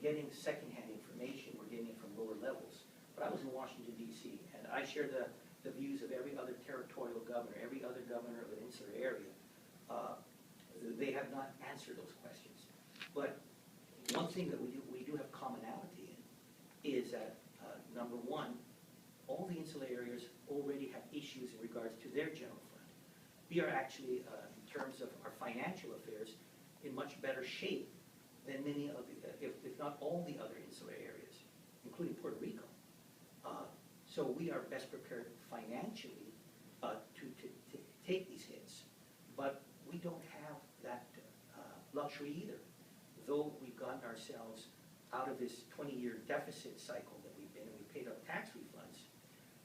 getting secondhand information, we're getting it from lower levels. But I was in Washington, D.C., and I share the views of every other territorial governor, every other governor of an insular area. They have not answered those questions. But one thing that we do have commonality in is that, number one, all the insular areas already have issues in regards to their general fund. We are actually, in terms of our financial affairs, in much better shape than many of the, if not all the other insular areas, including Puerto Rico. So we are best prepared financially to take these hits. But we don't have that luxury either. Though we've gotten ourselves out of this 20-year deficit cycle that we've been in, we paid our tax refunds,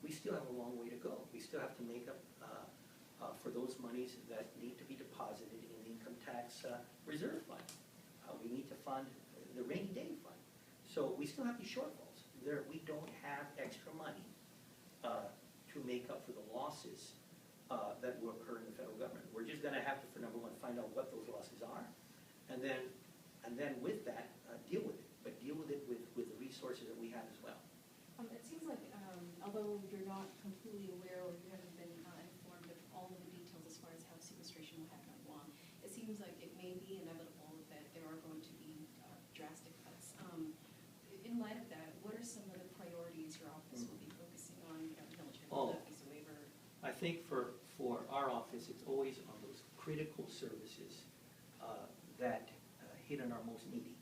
we still have a long way to go. We still have to make up for those monies that need to be deposited in the income tax reserve fund. We need to fund the rainy day fund. So we still have these shortfalls. We don't have extra money to make up for the losses that will occur in the federal government. We're just going to have to, for number one, find out what those losses are, and then with that, deal with it. But deal with it with the resources that we have as well. It seems like, although you're not completely aware or you haven't been informed of all of the details as far as how sequestration will happen on Guam, it seems like it may be inevitable that there are going to be drastic cuts. In light of that, what are some of the priorities your office will be focusing on? You know, military visa waiver. I think for our office, it's always on those critical services that hit on our most needy.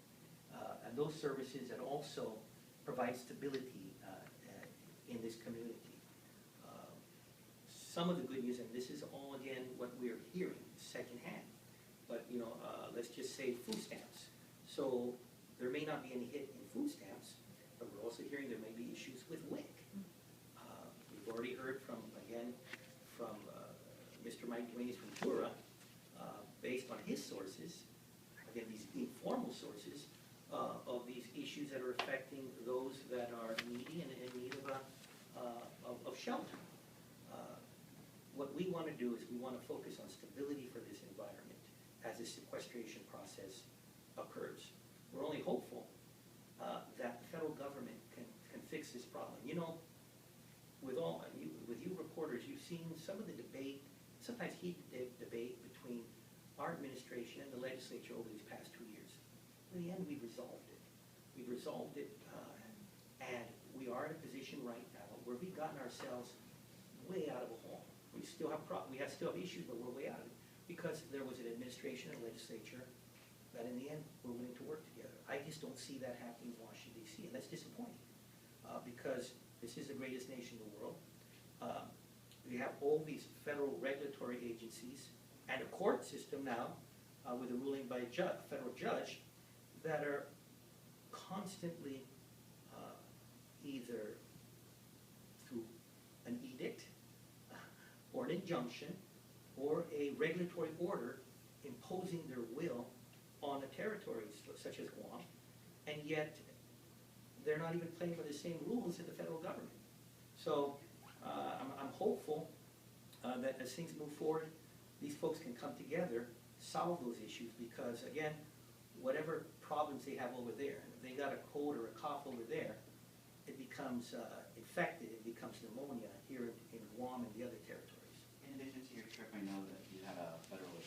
And those services that also provide stability in this community. Some of the good news, and this is all again what we're hearing secondhand, but you know, let's just say food stamps. So there may not be any hit in food stamps, but we're also hearing there may be issues with WIC. We've already heard from Mr. Mike Duanes from Tura, based on his sources, again, these informal sources, of these issues that are affecting those that are needy and in need of shelter. What we want to do is we want to focus on stability for this environment as the sequestration process occurs. We're only hopeful that the federal government can fix this problem. You know, with you reporters, you've seen some of the debate, sometimes heated debate between our administration and the legislature over these past 2 years. In the end, we resolved it. We resolved it, and we are in a position right now where we've gotten ourselves way out of a hole. We still have issues, but we're way out of it because there was an administration and legislature that, in the end, were willing to work together. I just don't see that happening in Washington, D.C., and that's disappointing because this is the greatest nation in the world. We have all these federal regulatory agencies and a court system now with a ruling by a federal judge that are constantly either through an edict or an injunction or a regulatory order imposing their will on a territory such as Guam, and yet they're not even playing by the same rules as the federal government. So I'm hopeful that as things move forward, these folks can come together, solve those issues, because again, whatever problems they have over there, if they got a cold or a cough over there, it becomes infected, it becomes pneumonia here in Guam and the other territories. In addition to your trip, I know that you had a federal